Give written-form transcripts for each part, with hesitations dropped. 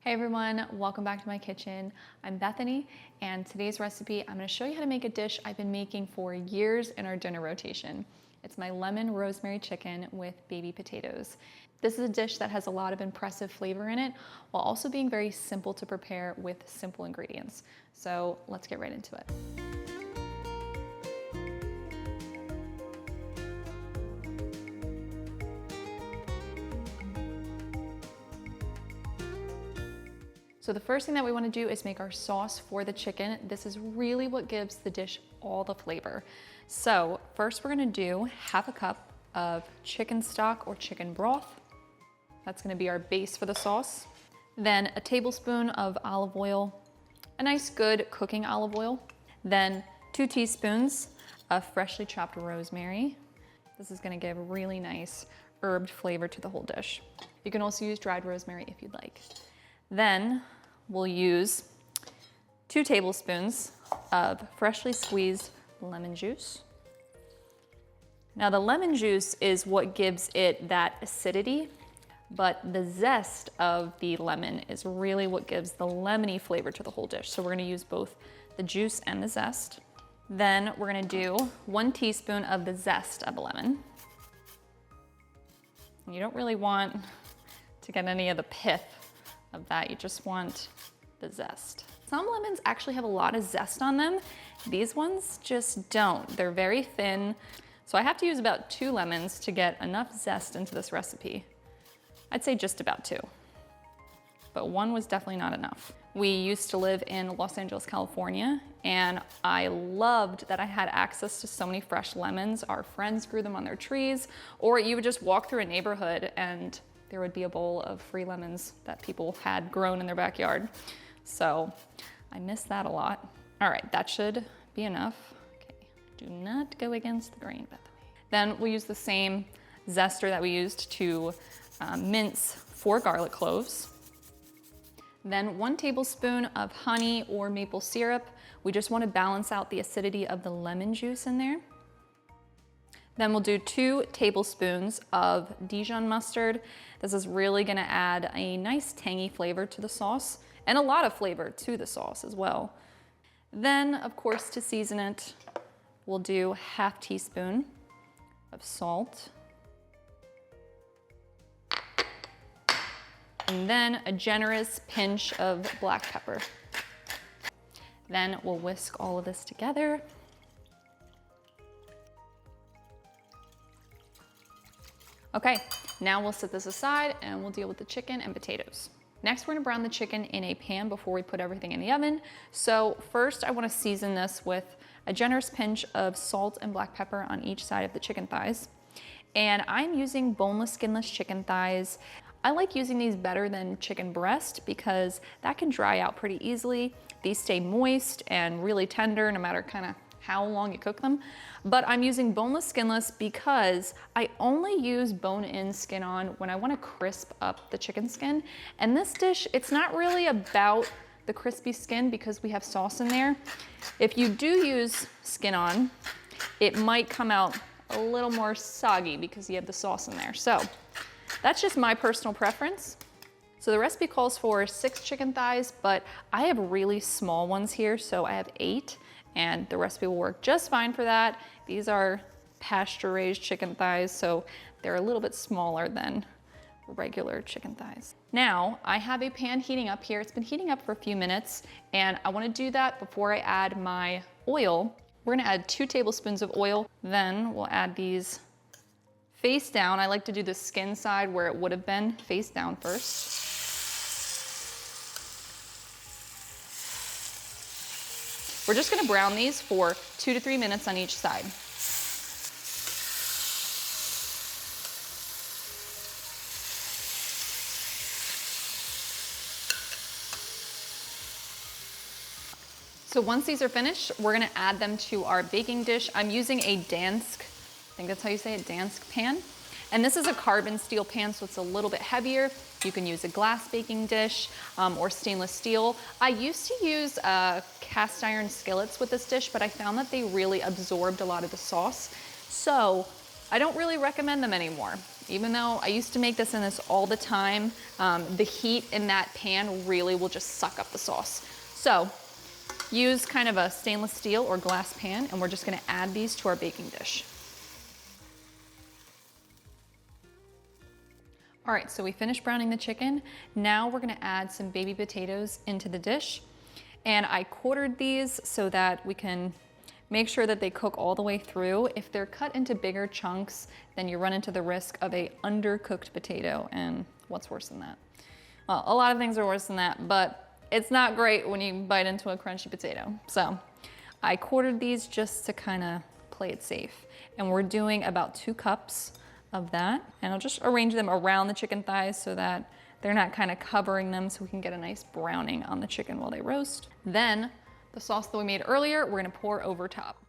Hey everyone, welcome back to my kitchen. I'm Bethany, and today's recipe, I'm gonna show you how to make a dish I've been making for years in our dinner rotation. It's my lemon rosemary chicken with baby potatoes. This is a dish that has a lot of impressive flavor in it, while also being very simple to prepare with simple ingredients. So let's get right into it. So the first thing that we want to do is make our sauce for the chicken. This is really what gives the dish all the flavor. So first we're going to do half a cup of chicken stock or chicken broth. That's going to be our base for the sauce. Then a tablespoon of olive oil, a nice good cooking olive oil. Then 2 teaspoons of freshly chopped rosemary. This is going to give a really nice herbed flavor to the whole dish. You can also use dried rosemary if you'd like. Then we'll use 2 tablespoons of freshly squeezed lemon juice. Now the lemon juice is what gives it that acidity, but the zest of the lemon is really what gives the lemony flavor to the whole dish. So we're gonna use both the juice and the zest. Then we're gonna do 1 teaspoon of the zest of a lemon. And you don't really want to get any of the pith of that, you just want the zest. Some lemons actually have a lot of zest on them. These ones just don't. They're very thin. So I have to use about 2 lemons to get enough zest into this recipe. I'd say just about 2, but 1 was definitely not enough. We used to live in Los Angeles, California, and I loved that I had access to so many fresh lemons. Our friends grew them on their trees, or you would just walk through a neighborhood and there would be a bowl of free lemons that people had grown in their backyard. So I miss that a lot. All right, that should be enough. Okay, do not go against the grain, Bethany. Then we'll use the same zester that we used to mince 4 garlic cloves. Then 1 tablespoon of honey or maple syrup. We just want to balance out the acidity of the lemon juice in there. Then we'll do 2 tablespoons of Dijon mustard. This is really gonna add a nice tangy flavor to the sauce and a lot of flavor to the sauce as well. Then, of course, to season it, we'll do 1/2 teaspoon of salt. And then a generous pinch of black pepper. Then we'll whisk all of this together. Okay, now we'll set this aside and we'll deal with the chicken and potatoes. Next, we're gonna brown the chicken in a pan before we put everything in the oven. So first, I wanna season this with a generous pinch of salt and black pepper on each side of the chicken thighs. And I'm using boneless, skinless chicken thighs. I like using these better than chicken breast because that can dry out pretty easily. These stay moist and really tender no matter kind of how long you cook them. But I'm using boneless, skinless because I only use bone-in skin on when I want to crisp up the chicken skin. And this dish, it's not really about the crispy skin because we have sauce in there. If you do use skin on, it might come out a little more soggy because you have the sauce in there. So that's just my personal preference. So the recipe calls for 6 chicken thighs, but I have really small ones here, so I have 8. And the recipe will work just fine for that. These are pasture-raised chicken thighs, so they're a little bit smaller than regular chicken thighs. Now, I have a pan heating up here. It's been heating up for a few minutes, and I wanna do that before I add my oil. We're gonna add 2 tablespoons of oil. Then we'll add these face down. I like to do the skin side where it would have been face down first. We're just gonna brown these for 2 to 3 minutes on each side. So once these are finished, we're gonna add them to our baking dish. I'm using a Dansk, I think that's how you say it, Dansk pan. And this is a carbon steel pan, so it's a little bit heavier. You can use a glass baking dish or stainless steel. I used to use cast iron skillets with this dish, but I found that they really absorbed a lot of the sauce. So I don't really recommend them anymore. Even though I used to make this in this all the time, the heat in that pan really will just suck up the sauce. So use kind of a stainless steel or glass pan, and we're just gonna add these to our baking dish. All right, so we finished browning the chicken. Now we're gonna add some baby potatoes into the dish. And I quartered these so that we can make sure that they cook all the way through. If they're cut into bigger chunks, then you run into the risk of a undercooked potato. And what's worse than that? Well, a lot of things are worse than that, but it's not great when you bite into a crunchy potato. So I quartered these just to kind of play it safe. And we're doing about 2 cups of that. And I'll just arrange them around the chicken thighs so that they're not kind of covering them, so we can get a nice browning on the chicken while they roast. Then the sauce that we made earlier, we're gonna pour over top.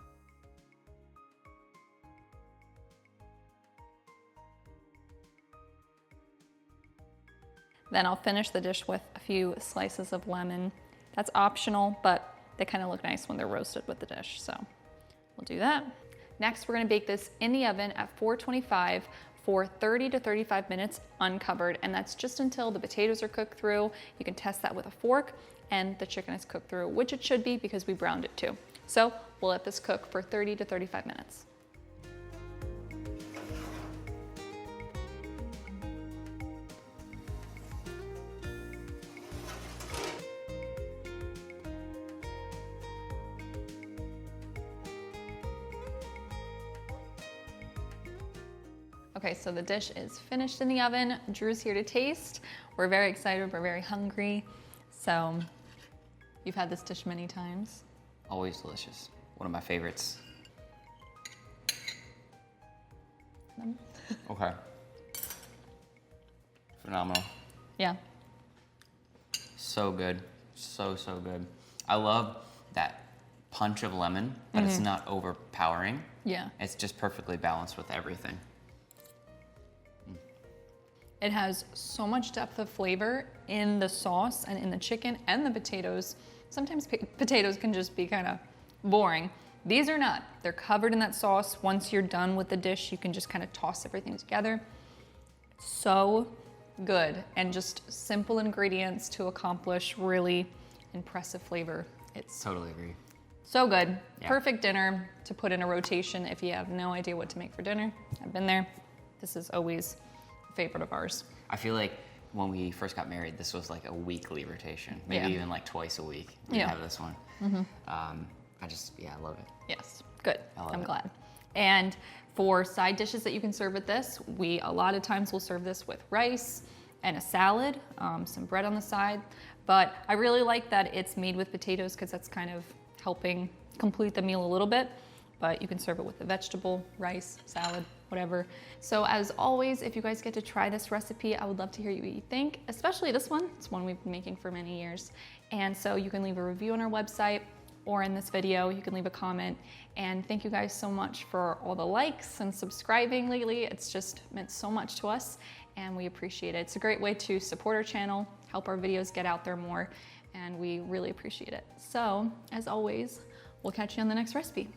Then I'll finish the dish with a few slices of lemon. That's optional, but they kind of look nice when they're roasted with the dish, so we'll do that. Next, we're gonna bake this in the oven at 425 for 30 to 35 minutes uncovered, and that's just until the potatoes are cooked through. You can test that with a fork, and the chicken is cooked through, which it should be because we browned it too. So we'll let this cook for 30 to 35 minutes. Okay, so the dish is finished in the oven. Drew's here to taste. We're very excited, we're very hungry. So, you've had this dish many times. Always delicious. One of my favorites. Okay. Phenomenal. Yeah. So good. So, so good. I love that punch of lemon, but it's not overpowering. Yeah. It's just perfectly balanced with everything. It has so much depth of flavor in the sauce and in the chicken and the potatoes. Sometimes potatoes can just be kind of boring. These are not. They're covered in that sauce. Once you're done with the dish, you can just kind of toss everything together. So good, and just simple ingredients to accomplish really impressive flavor. It's Totally agree. so good. Yeah. Perfect dinner to put in a rotation if you have no idea what to make for dinner. I've been there. This is always a favorite of ours. I feel like when we first got married, this was like a weekly rotation, maybe even like twice a week. We have this one. I love it. Yes, good. I'm it. glad. And for side dishes that you can serve with this, we a lot of times will serve this with rice and a salad, some bread on the side. But I really like that it's made with potatoes because that's kind of helping complete the meal a little bit. But you can serve it with a vegetable, rice, salad, whatever. So as always, if you guys get to try this recipe, I would love to hear what you think, especially this one. It's one we've been making for many years. And so you can leave a review on our website or in this video, you can leave a comment. And thank you guys so much for all the likes and subscribing lately. It's just meant so much to us and we appreciate it. It's a great way to support our channel, help our videos get out there more, and we really appreciate it. So as always, we'll catch you on the next recipe.